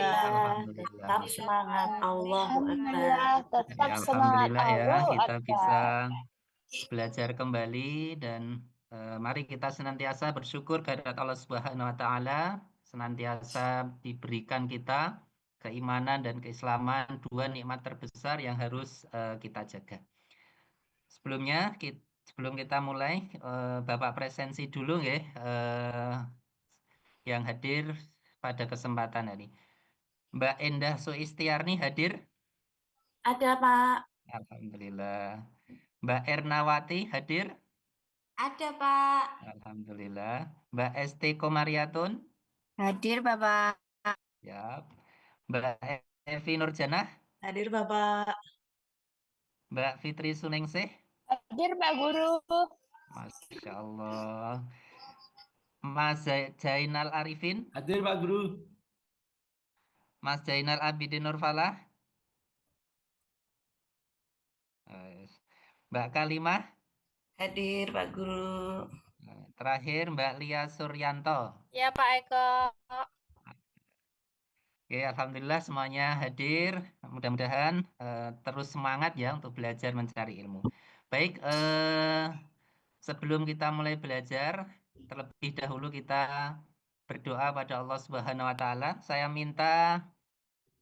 Alhamdulillah. Tetap semangat. Allahu Akbar. Alhamdulillah, Ya, tetap semangat. alhamdulillah ya Allahu kita bisa Akbar. belajar kembali dan mari kita senantiasa bersyukur kehadirat Allah Subhanahu wa taala, senantiasa diberikan kita keimanan dan keislaman, dua nikmat terbesar yang harus kita jaga. Sebelumnya sebelum kita mulai Bapak presensi dulu ya yang hadir pada kesempatan ini. Mbak Endah Suistiarni hadir? Ada Pak. Alhamdulillah. Mbak Ernawati hadir? Ada Pak. Alhamdulillah. Mbak Esti Komariatun? Hadir Bapak. Ya. Mbak Evi Nurjanah? Hadir Bapak. Mbak Fitri Suningsih? Hadir Pak Guru. Masya Allah. Mas Jainal Arifin? Hadir Pak Guru. Mas Jainal Abidin Nurfalah? Mbak Kalimah? Hadir Pak Guru. Terakhir Mbak Lia Suryanto. Ya Pak Eko. Oke, alhamdulillah semuanya hadir. Mudah-mudahan terus semangat ya untuk belajar mencari ilmu. Baik, sebelum kita mulai belajar, terlebih dahulu kita berdoa pada Allah Subhanahu wa taala. Saya minta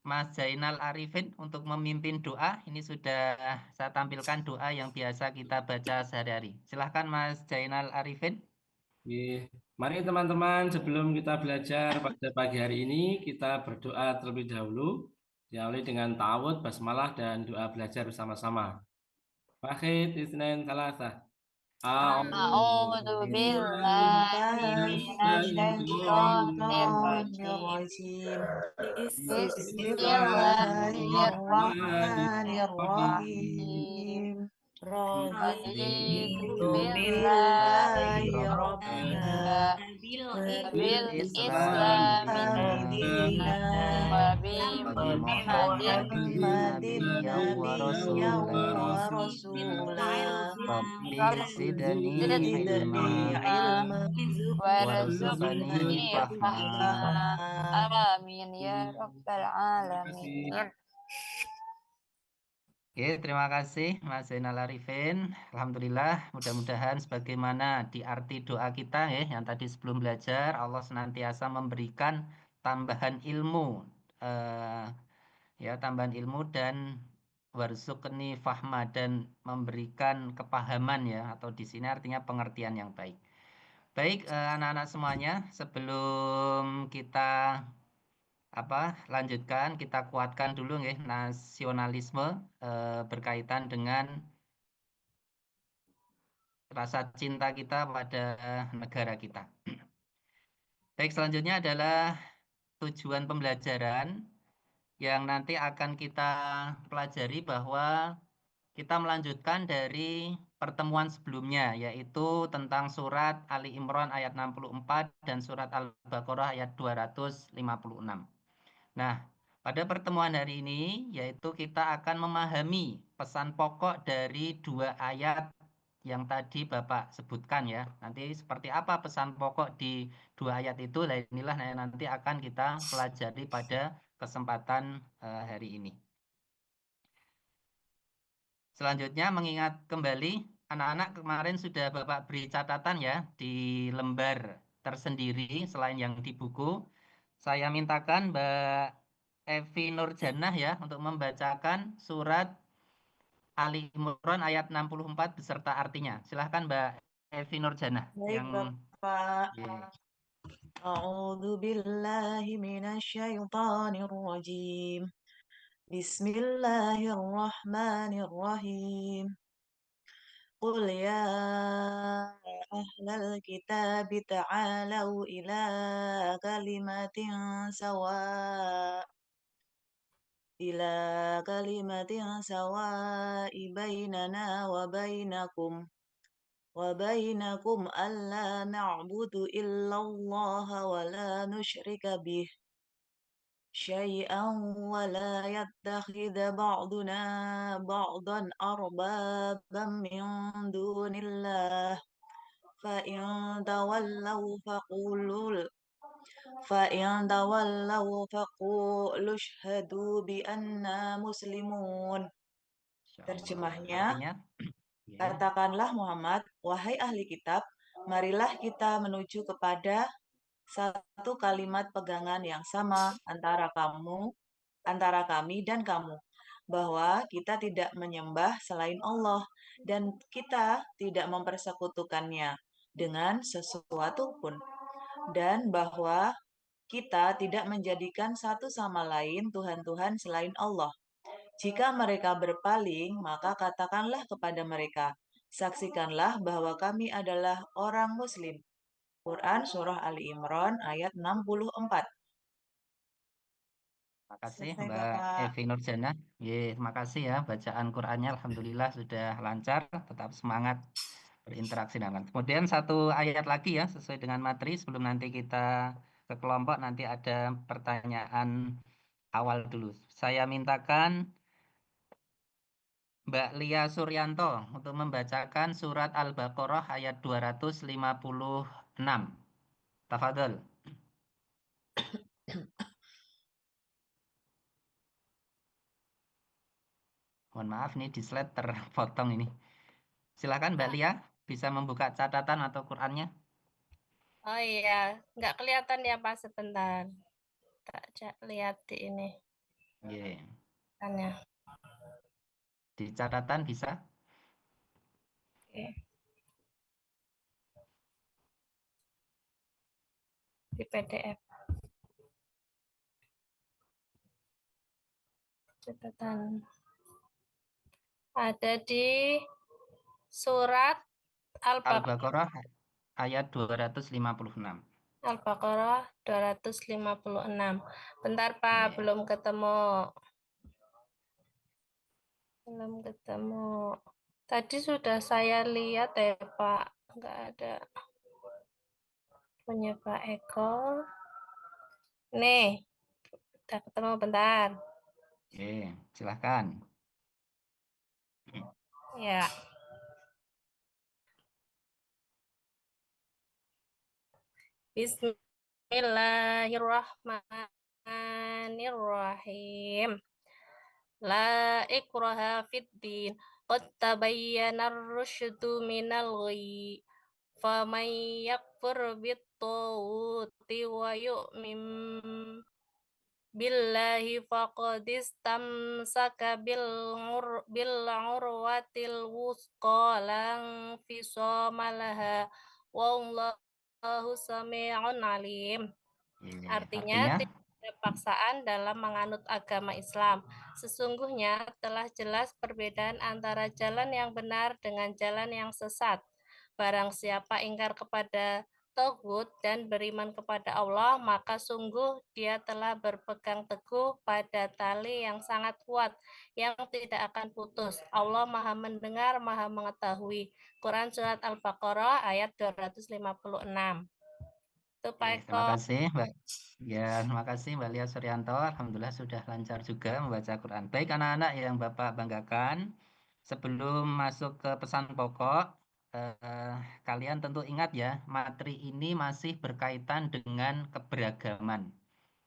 Mas Jainal Arifin untuk memimpin doa. Ini sudah saya tampilkan doa yang biasa kita baca sehari-hari. Silahkan Mas Jainal Arifin. Oke. Mari teman-teman, sebelum kita belajar pada pagi hari ini, kita berdoa terlebih dahulu, diawali dengan ta'awudz, basmalah, dan doa belajar bersama-sama. Wahid, Isnin, Salasah. A'udzu billahi minasyaitonir rajim. Bismillahirrahmanirrahim. Bismillahirrahmanirrahim. Raditu billahi rabbana bil islami dina wa bi Muhammadin nabiyya wa rasula. Rabbi zidni ilma warzuqni fahma. Amin ya rabbal alamin. Oke, terima kasih Mas Zainal Arifin. Alhamdulillah, mudah-mudahan sebagaimana di arti doa kita ya, yang tadi sebelum belajar, Allah senantiasa memberikan tambahan ilmu, ya tambahan ilmu dan warzuqni fahma dan memberikan kepahaman ya, atau di sini artinya pengertian yang baik. Baik, anak-anak semuanya, sebelum kita lanjutkan kita kuatkan dulu nggih nasionalisme berkaitan dengan rasa cinta kita pada negara kita. Baik, selanjutnya adalah tujuan pembelajaran yang nanti akan kita pelajari bahwa kita melanjutkan dari pertemuan sebelumnya yaitu tentang surat Ali Imran ayat 64 dan surat Al-Baqarah ayat 256. Nah, pada pertemuan hari ini, yaitu kita akan memahami pesan pokok dari dua ayat yang tadi Bapak sebutkan ya. Nanti seperti apa pesan pokok di dua ayat itu, inilah yang nanti akan kita pelajari pada kesempatan hari ini. Selanjutnya, mengingat kembali, anak-anak kemarin sudah Bapak beri catatan ya di lembar tersendiri selain yang di buku. Saya mintakan Mbak Evi Nurjanah ya untuk membacakan surat Ali Imran ayat 64 beserta artinya. Silahkan Mbak Evi Nurjanah. Baik Bapak. A'udzu billahi minasyaitonir rajim. Bismillahirrahmanirrahim. Qul ya ahlal kitab ta'alau ila kalimatin sawa' إلى كلمة سواء بيننا وبينكم ألا نعبد إلا الله ولا نشرك به شيئا ولا يتخذ بعضنا بعضا أربابا من دون الله فإن تولوا فإن تولوا فقولوا اشهدوا بأننا مسلمون. Terjemahnya, Artinya, katakanlah Muhammad, wahai ahli kitab, marilah kita menuju kepada satu kalimat pegangan yang sama antara kami dan kamu, bahwa kita tidak menyembah selain Allah dan kita tidak mempersekutukannya dengan sesuatu pun, dan bahwa kita tidak menjadikan satu sama lain Tuhan-Tuhan selain Allah. Jika mereka berpaling, maka katakanlah kepada mereka, saksikanlah bahwa kami adalah orang Muslim. Quran Surah Ali Imran ayat 64. terima kasih Selesai, Mbak Bapak. Evi Nurjana. Terima kasih ya bacaan Qurannya. Alhamdulillah sudah lancar. Tetap semangat berinteraksi dengan. Kemudian satu ayat lagi ya sesuai dengan materi sebelum nanti kita ke kelompok nanti ada pertanyaan awal dulu. Saya mintakan Mbak Lia Suryanto untuk membacakan surat Al-Baqarah ayat 256. Tafadhol. Mohon maaf nih di slide terpotong ini. Silakan Mbak Lia bisa membuka catatan atau Qurannya. Oh iya, nggak kelihatan ya Pak sebentar. Tak lihat di ini. Iya. Tanya. Di catatan bisa. Oke. Di PDF. Catatan. Ada di surat Al-Baqarah ayat 256. Al-Baqarah 256. Bentar Pak, Iya. belum ketemu. Belum ketemu. Tadi sudah saya lihat ya Pak, nggak ada. Punya Pak Eko. Nih, udah ketemu bentar. Silahkan. Ya. Bismillahirrahmanirrahim. La ikraha fid din. Qad tabayyana ar-rusydu minal ghayy. Faman yakfur bit-taghuti wa yu'min billahi faqad istamsaka bil urwatil wusqa lang fisama laha wallahu sami'un alim. Artinya tidak ada paksaan dalam menganut agama Islam. Sesungguhnya telah jelas perbedaan antara jalan yang benar dengan jalan yang sesat. Barang siapa ingkar kepada Tauhid dan beriman kepada Allah, maka sungguh dia telah berpegang teguh pada tali yang sangat kuat, yang tidak akan putus. Allah Maha Mendengar, Maha Mengetahui. Quran Surat Al-Baqarah ayat 256. Itu Pak Eko. Terima kasih Mbak. Terima kasih Mbak Lia Suryanto. Alhamdulillah sudah lancar juga membaca Quran. Baik anak-anak yang Bapak banggakan, sebelum masuk ke pesan pokok, kalian tentu ingat ya, materi ini masih berkaitan dengan keberagaman.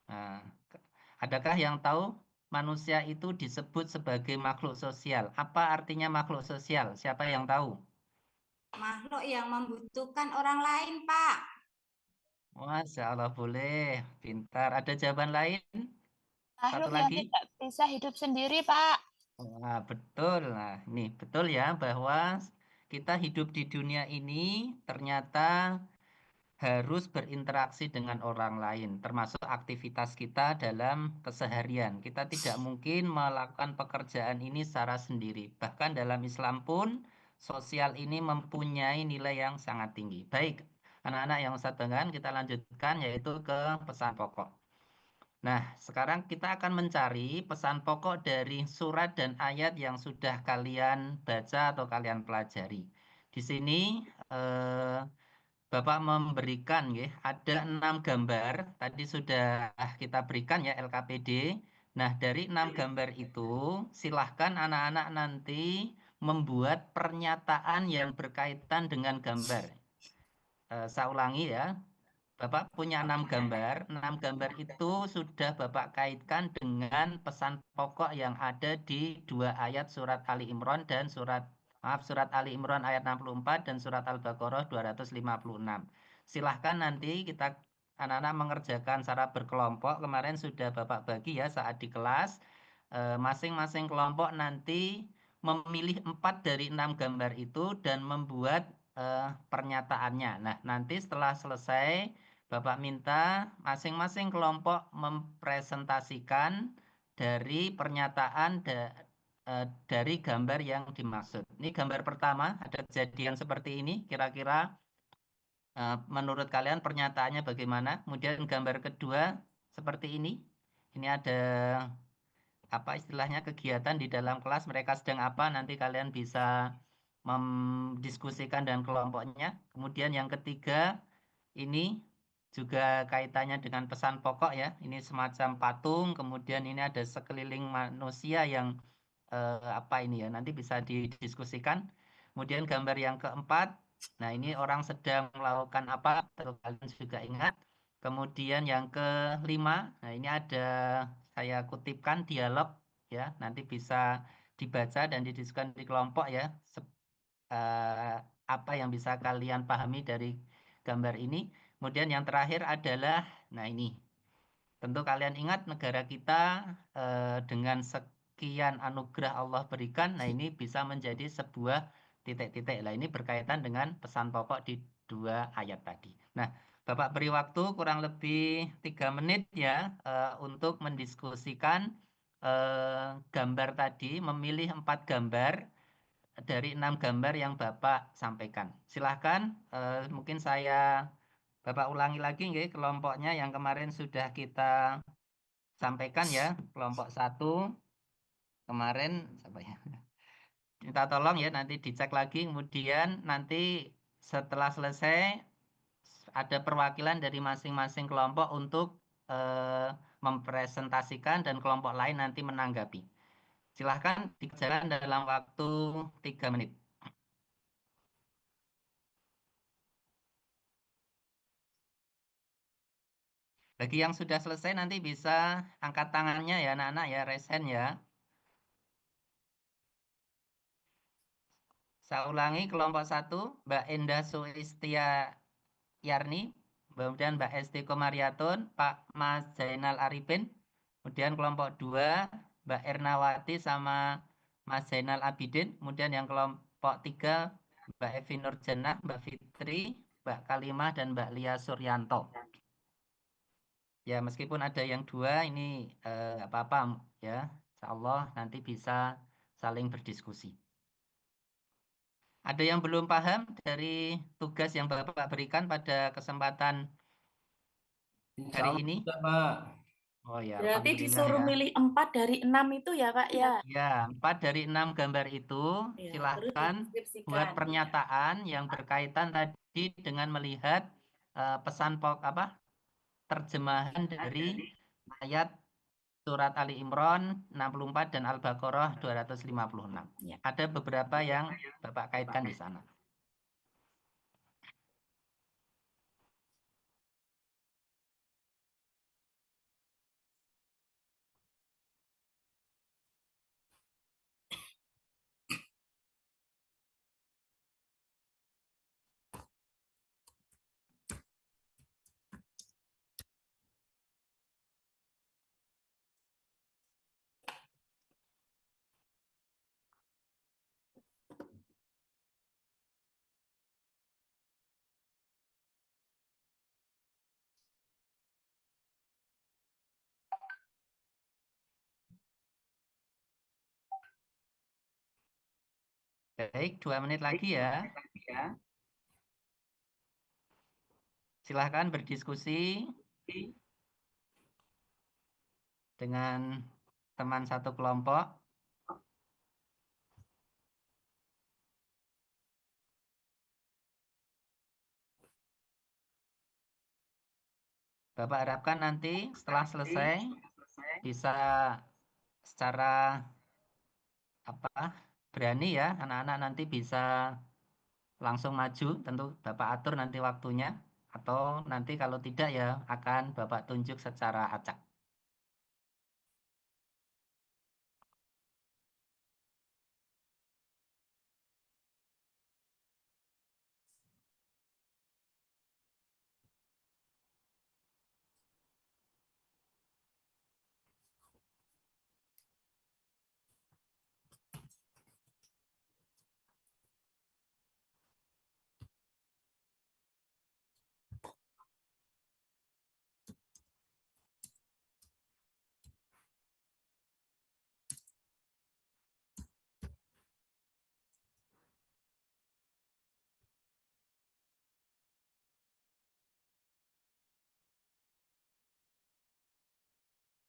Nah, adakah yang tahu manusia itu disebut sebagai makhluk sosial? Apa artinya makhluk sosial? Siapa yang tahu? Makhluk yang membutuhkan orang lain, Pak. Masya Allah, boleh. Pintar. Ada jawaban lain? Satu Makhluk yang lagi. tidak bisa hidup sendiri, Pak. Nah, betul. Nah, ini betul ya bahwa kita hidup di dunia ini ternyata harus berinteraksi dengan orang lain, termasuk aktivitas kita dalam keseharian. Kita tidak mungkin melakukan pekerjaan ini secara sendiri. Bahkan dalam Islam pun, sosial ini mempunyai nilai yang sangat tinggi. Baik, anak-anak yang Ustadz banggakan, kita lanjutkan yaitu ke pesan pokok. Nah, sekarang kita akan mencari pesan pokok dari surat dan ayat yang sudah kalian baca atau kalian pelajari. Di sini Bapak memberikan ya, ada 6 gambar, tadi sudah kita berikan ya LKPD. Nah, dari 6 gambar itu, silahkan anak-anak nanti membuat pernyataan yang berkaitan dengan gambar. Saya ulangi ya, Bapak punya 6 gambar. 6 gambar itu sudah Bapak kaitkan dengan pesan pokok yang ada di 2 ayat surat Ali Imran dan surat Ali Imran ayat 64 dan surat Al-Baqarah 256. Silahkan nanti kita anak-anak mengerjakan secara berkelompok. Kemarin sudah Bapak bagi ya saat di kelas. Masing-masing kelompok nanti memilih 4 dari 6 gambar itu dan membuat pernyataannya. Nah, nanti setelah selesai Bapak minta masing-masing kelompok mempresentasikan dari pernyataan dari gambar yang dimaksud. Ini gambar pertama, ada kejadian seperti ini, kira-kira menurut kalian pernyataannya bagaimana? Kemudian gambar kedua seperti ini. Ini ada apa istilahnya kegiatan di dalam kelas, mereka sedang apa, nanti kalian bisa mendiskusikan dengan kelompoknya. Kemudian yang ketiga, ini juga kaitannya dengan pesan pokok ya. Ini semacam patung, kemudian ini ada sekeliling manusia yang apa ini ya, nanti bisa didiskusikan. Kemudian gambar yang keempat, nah ini orang sedang melakukan apa, kalian juga ingat. Kemudian yang kelima, nah ini ada saya kutipkan dialog ya, nanti bisa dibaca dan didiskusikan di kelompok ya. Apa yang bisa kalian pahami dari gambar ini. Kemudian yang terakhir adalah, nah ini, tentu kalian ingat negara kita dengan sekian anugerah Allah berikan, nah ini bisa menjadi sebuah titik-titik. Nah ini berkaitan dengan pesan pokok di 2 ayat tadi. Nah, Bapak beri waktu kurang lebih 3 menit ya untuk mendiskusikan gambar tadi, memilih 4 gambar dari 6 gambar yang Bapak sampaikan. Silahkan, mungkin Bapak ulangi lagi nggih kelompoknya yang kemarin sudah kita sampaikan ya. Kelompok 1 kemarin siapa ya? Minta tolong ya nanti dicek lagi. Kemudian nanti setelah selesai ada perwakilan dari masing-masing kelompok untuk mempresentasikan dan kelompok lain nanti menanggapi. Silahkan dikerjakan dalam waktu 3 menit. Bagi yang sudah selesai nanti bisa angkat tangannya ya anak-anak ya, raise hand ya. Saya ulangi kelompok 1, Mbak Endah Suistia Yarni, kemudian Mbak Esti Komariatun, Pak Mas Zainal Arifin, kemudian kelompok 2, Mbak Ernawati sama Mas Zainal Abidin, kemudian yang kelompok 3, Mbak Evi Nurjannah, Mbak Fitri, Mbak Kalimah, dan Mbak Lia Suryanto. Ya, meskipun ada yang 2, ini apa-apa ya. Insya Allah nanti bisa saling berdiskusi. Ada yang belum paham dari tugas yang Bapak berikan pada kesempatan Insya hari Allah ini? sudah, Pak. Oh ya, Berarti alhamdulillah disuruh ya. milih 4 dari 6 itu ya, Kak ya? Ya, 4 dari 6 gambar itu Ya, terus silahkan buat dideskripsikan. pernyataan yang berkaitan tadi dengan melihat pesan apa terjemahan dari ayat surat Ali Imran 64 dan Al-Baqarah 256. Ya. Ada beberapa yang Bapak kaitkan di sana. Baik, 2 menit lagi ya. Silahkan berdiskusi dengan teman satu kelompok. Bapak harapkan nanti setelah selesai bisa secara berani ya, anak-anak nanti bisa langsung maju, tentu Bapak atur nanti waktunya. Atau nanti kalau tidak ya akan Bapak tunjuk secara acak.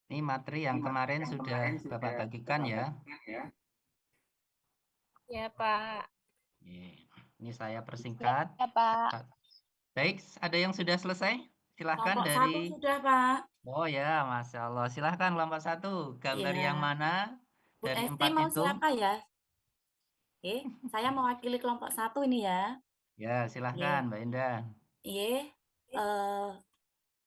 Ini materi yang kemarin sudah Bapak bagikan ya. Ya, Pak. Ini saya persingkat. Ya, Pak. Baik, ada yang sudah selesai? Silahkan Kelompok dari... 1 sudah, Pak. Oh ya, Masya Allah. Silahkan kelompok 1. Gambar Ya. yang mana Bu dari Esti 4 mau itu? siapa ya? Saya mewakili kelompok 1 ini ya. Ya, silahkan Mbak Indah. Eh,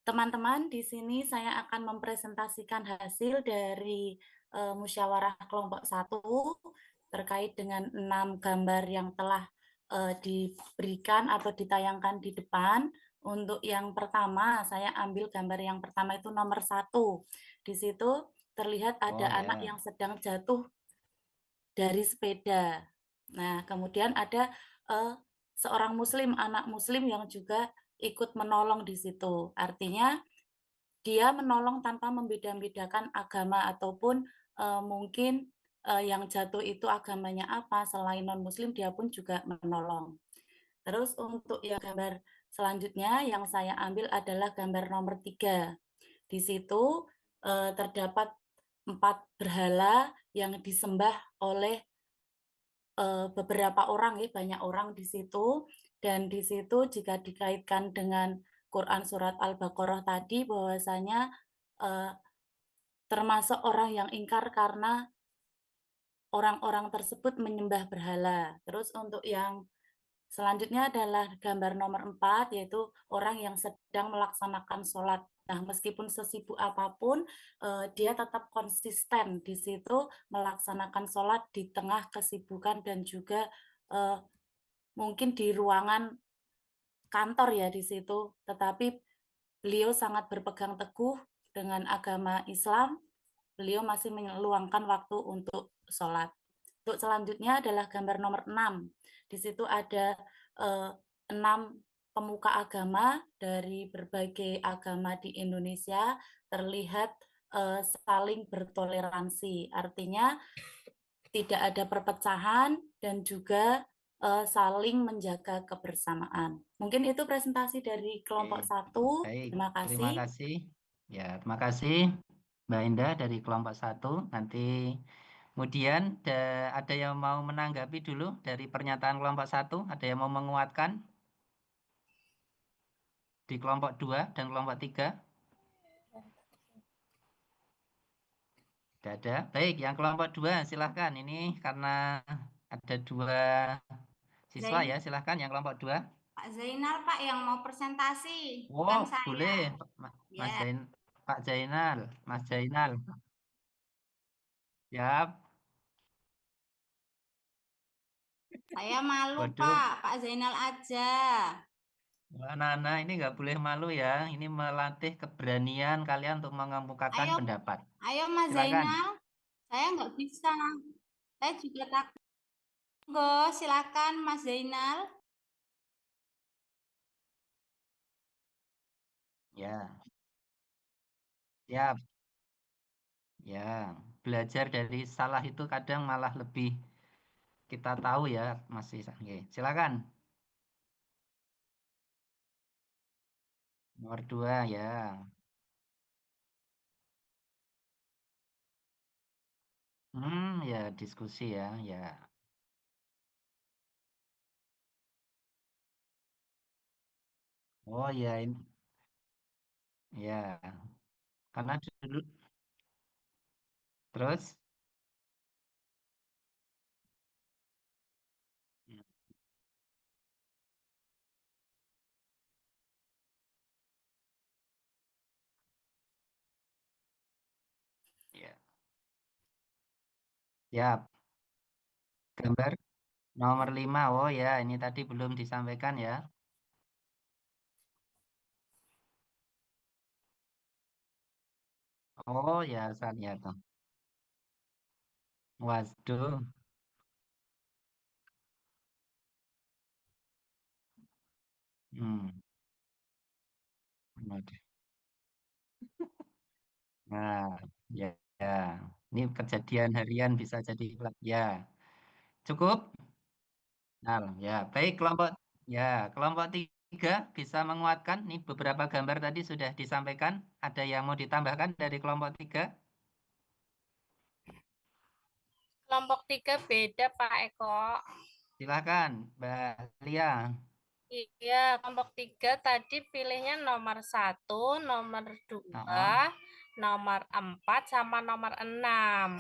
teman-teman, di sini saya akan mempresentasikan hasil dari musyawarah kelompok 1 terkait dengan 6 gambar yang telah diberikan atau ditayangkan di depan. Untuk yang pertama, saya ambil gambar yang pertama itu nomor 1. Di situ terlihat ada anak yang sedang jatuh dari sepeda. Nah, kemudian ada seorang muslim, anak muslim yang juga ikut menolong di situ. Artinya dia menolong tanpa membeda-bedakan agama ataupun mungkin yang jatuh itu agamanya apa, selain non-muslim dia pun juga menolong. Terus untuk yang gambar selanjutnya yang saya ambil adalah gambar nomor 3. Di situ terdapat 4 berhala yang disembah oleh beberapa orang, banyak orang di situ. Dan di situ jika dikaitkan dengan Quran surat Al-Baqarah tadi, bahwasanya termasuk orang yang ingkar karena orang-orang tersebut menyembah berhala. Terus untuk yang selanjutnya adalah gambar nomor 4, yaitu orang yang sedang melaksanakan sholat. Nah, meskipun sesibuk apapun, dia tetap konsisten di situ melaksanakan sholat di tengah kesibukan dan juga mungkin di ruangan kantor ya di situ. Tetapi beliau sangat berpegang teguh dengan agama Islam. Beliau masih meluangkan waktu untuk sholat. Untuk selanjutnya adalah gambar nomor 6. Di situ ada 6 pemuka agama dari berbagai agama di Indonesia terlihat saling bertoleransi. Artinya tidak ada perpecahan dan juga saling menjaga kebersamaan. Mungkin itu presentasi dari kelompok 1. Baik, Terima kasih. terima kasih. Ya, terima kasih Mbak Indah dari kelompok 1. Nanti kemudian ada yang mau menanggapi dulu dari pernyataan kelompok 1? Ada yang mau menguatkan di kelompok 2 dan kelompok 3? Tidak ada. Baik, yang kelompok 2 silahkan. Ini karena ada 2 siswa ya, silahkan yang kelompok 2. Pak Zainal, Pak, yang mau presentasi, bukan Wow, saya. boleh Mas Ya. Zain, Pak Zainal, Mas Zainal. Siap. Saya malu, Waduh, Pak Zainal aja. anak-anak ini nggak boleh malu ya. Ini melatih keberanian kalian untuk mengemukakan Ayo, pendapat. ayo Mas Silakan. Zainal. Saya nggak bisa. Saya juga takut. Monggo, silakan Mas Zainal. Ya, siap. Ya, belajar dari salah itu kadang malah lebih kita tahu ya, masih. Oke, silakan. Nomor 2 ya. Ya diskusi ya, ya. Oh ya, ini ya. Karena dulu terus ya. Ya, gambar nomor 5. Oh ya, ini tadi belum disampaikan ya. Oh ya, saya lihat tuh. Waduh. Hmm. Waduh. Nah, ya, ya. Ini kejadian harian bisa jadi ya. Cukup? Nah, ya, baik kelompok 3 bisa menguatkan. Nih beberapa gambar tadi sudah disampaikan. Ada yang mau ditambahkan dari kelompok 3? Kelompok 3 beda Pak Eko. Silakan, Mbak Lia. Iya, kelompok 3 tadi pilihnya nomor 1, nomor 2, Oh, nomor 4, sama nomor 6.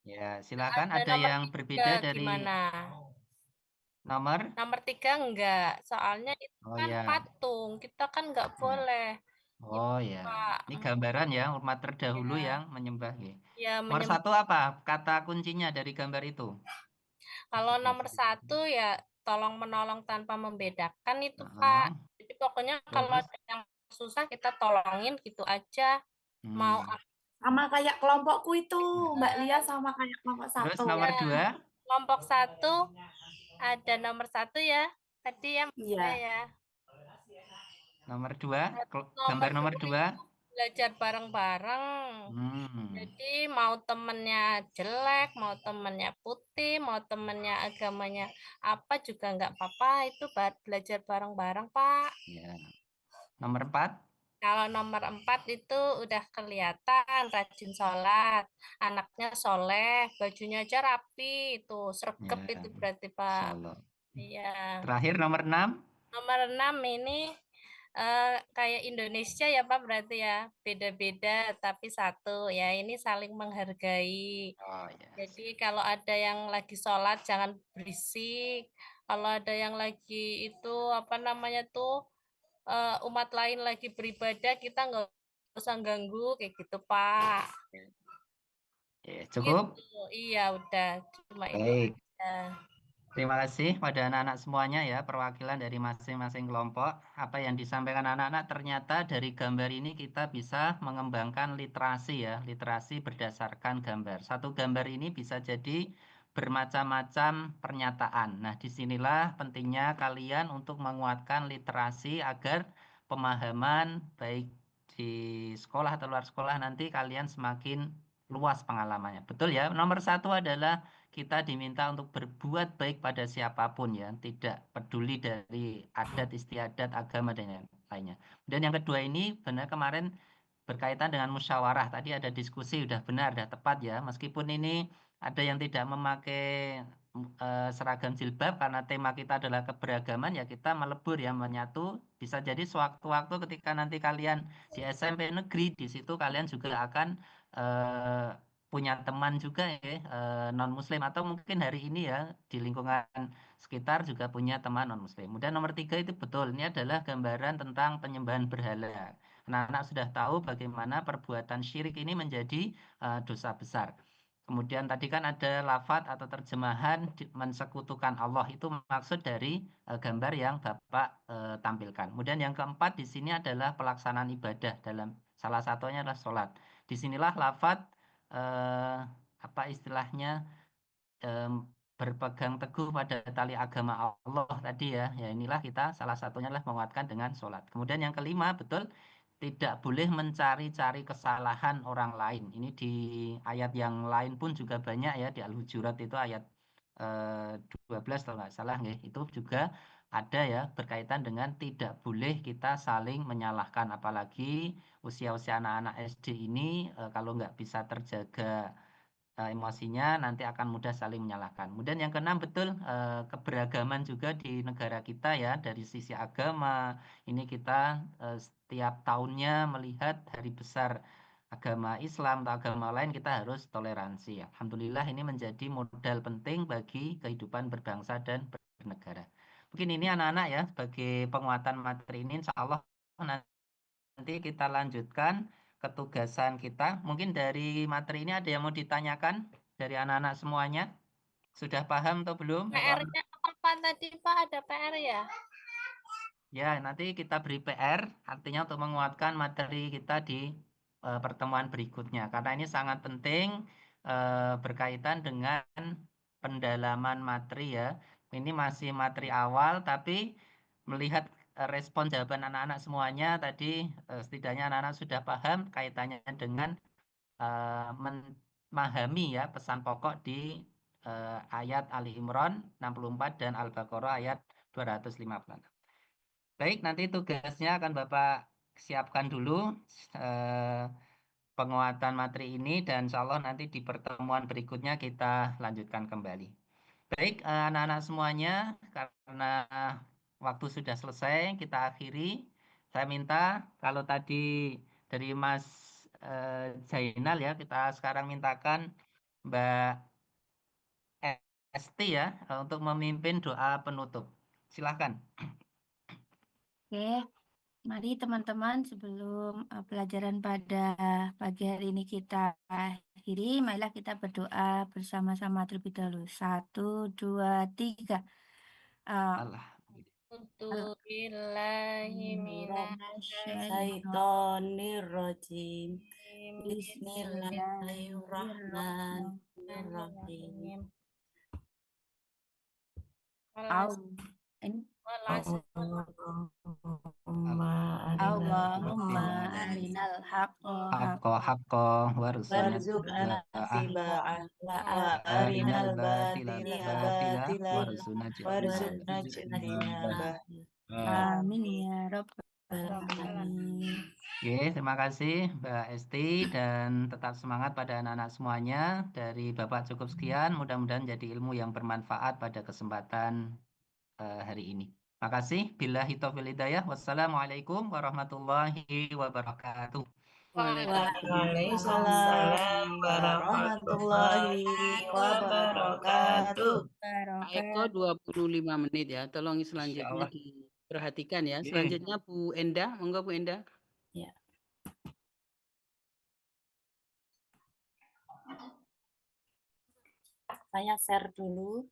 ya, silakan. Ada Ada nomor yang 3 berbeda dari gimana? nomor? Nomor 3 enggak, soalnya itu Oh kan ya. patung, kita kan enggak Hmm. boleh. Oh Gitu, ya. Pak. Ini gambaran ya umat terdahulu Ya, yang menyembah. Ya. ya Nomor 1 apa? Kata kuncinya dari gambar itu. Kalau nomor 1 ya tolong menolong tanpa membedakan itu Pak. Oh, Jadi pokoknya kalau terus? ada yang susah kita tolongin gitu aja. Mau Hmm. Sama kayak kelompokku itu, Mbak Lia sama kayak kelompok Terus 1. nomor 2? kelompok 1 ada nomor 1 ya. Tadi ya Mbak Iya. ya. Nomor 2? Nomor Gambar nomor 2 2? itu belajar bareng-bareng. Hmm. Jadi mau temennya jelek, mau temennya putih, mau temennya agamanya apa juga nggak apa-apa. Itu belajar bareng-bareng, Pak. Ya. Nomor 4? Kalau nomor 4 itu udah kelihatan rajin sholat, anaknya soleh, bajunya aja rapi, itu sregep Ya, itu berarti Pak. insyaallah. Iya. Terakhir nomor 6? Nomor 6 ini kayak Indonesia ya Pak berarti ya, beda-beda tapi satu ya, ini saling menghargai. Oh ya. Jadi kalau ada yang lagi sholat jangan berisik, kalau ada yang lagi itu apa namanya tuh umat lain lagi beribadah kita nggak usah ganggu kayak gitu Pak. Ya, cukup? Gitu. Iya udah cuma itu Baik. aja. Terima kasih pada anak-anak semuanya ya, perwakilan dari masing-masing kelompok. Apa yang disampaikan anak-anak ternyata dari gambar ini kita bisa mengembangkan literasi ya, literasi berdasarkan gambar. Satu gambar ini bisa jadi bermacam-macam pernyataan. Nah, disinilah pentingnya kalian untuk menguatkan literasi agar pemahaman baik di sekolah atau luar sekolah nanti kalian semakin luas pengalamannya. Betul ya? Nomor 1 adalah kita diminta untuk berbuat baik pada siapapun ya, tidak peduli dari adat istiadat, agama dan yang lainnya. Dan yang kedua ini benar kemarin berkaitan dengan musyawarah. Tadi ada diskusi, udah benar, udah tepat ya. Meskipun ini ada yang tidak memakai seragam jilbab karena tema kita adalah keberagaman, ya kita melebur ya, menyatu. Bisa jadi sewaktu-waktu ketika nanti kalian di SMP negeri, di situ kalian juga akan eh, punya teman juga ya, non-muslim atau mungkin hari ini ya di lingkungan sekitar juga punya teman non-muslim. Kemudian nomor 3 itu betul, ini adalah gambaran tentang penyembahan berhala. Anak-anak sudah tahu bagaimana perbuatan syirik ini menjadi dosa besar. Kemudian tadi kan ada lafat atau terjemahan mensekutukan Allah, itu maksud dari gambar yang Bapak tampilkan. Kemudian yang keempat di sini adalah pelaksanaan ibadah dalam salah satunya adalah sholat. Disinilah lafat apa istilahnya em, berpegang teguh pada tali agama Allah tadi ya. Ya inilah kita salah satunya adalah menguatkan dengan sholat. Kemudian yang kelima betul tidak boleh mencari-cari kesalahan orang lain. Ini di ayat yang lain pun juga banyak ya di Al-Hujurat itu ayat 12 kalau nggak salah nggih. Itu juga ada ya berkaitan dengan tidak boleh kita saling menyalahkan apalagi usia-usia anak-anak SD ini kalau nggak bisa terjaga emosinya nanti akan mudah saling menyalahkan. Kemudian yang keenam betul keberagaman juga di negara kita ya dari sisi agama. Ini kita setiap tahunnya melihat hari besar agama Islam atau agama lain kita harus toleransi. Alhamdulillah ini menjadi modal penting bagi kehidupan berbangsa dan bernegara. Mungkin ini anak-anak ya sebagai penguatan materi ini insya Allah nanti kita lanjutkan ketugasan kita. Mungkin dari materi ini ada yang mau ditanyakan dari anak-anak semuanya? Sudah paham atau belum? PR-nya apa tadi Pak? Ada PR ya? Ya, nanti kita beri PR, artinya untuk menguatkan materi kita di pertemuan berikutnya. Karena ini sangat penting berkaitan dengan pendalaman materi ya. Ini masih materi awal, tapi melihat respon jawaban anak-anak semuanya tadi, setidaknya anak-anak sudah paham kaitannya dengan memahami ya pesan pokok di ayat Ali Imran 64 dan Al-Baqarah ayat 256. Baik, nanti tugasnya akan Bapak siapkan dulu penguatan materi ini dan insya Allah nanti di pertemuan berikutnya kita lanjutkan kembali. Baik, anak-anak semuanya, karena waktu sudah selesai, kita akhiri. Saya minta kalau tadi dari Mas Zainal ya, kita sekarang mintakan Mbak Esti ya untuk memimpin doa penutup. Silahkan. Oke, mari teman-teman sebelum pelajaran pada pagi hari ini kita akhiri, marilah kita berdoa bersama-sama terlebih dahulu. 1, 2, 3. Allah. Billahi Minasyaitonirrajim. Bismillahirrahmanirrahim. Allahumma arinal haqqa warzuqna ittiba'ah wa arinal arinal batila batila warzuqna ijtinabah. Amin ya rabbal alamin. Oke, terima kasih Mbak Esti dan tetap semangat pada anak-anak semuanya. Dari Bapak cukup sekian, mudah-mudahan jadi ilmu yang bermanfaat pada kesempatan hari ini. Terima kasih. Billahi taufiq hidayah. Wassalamualaikum warahmatullahi wabarakatuh. Waalaikumsalam warahmatullahi wabarakatuh. Pak Eko 25 menit ya. Tolong selanjutnya Insyaallah. diperhatikan ya. Oke. Selanjutnya Bu Enda, monggo Bu Enda. Ya. Saya share dulu.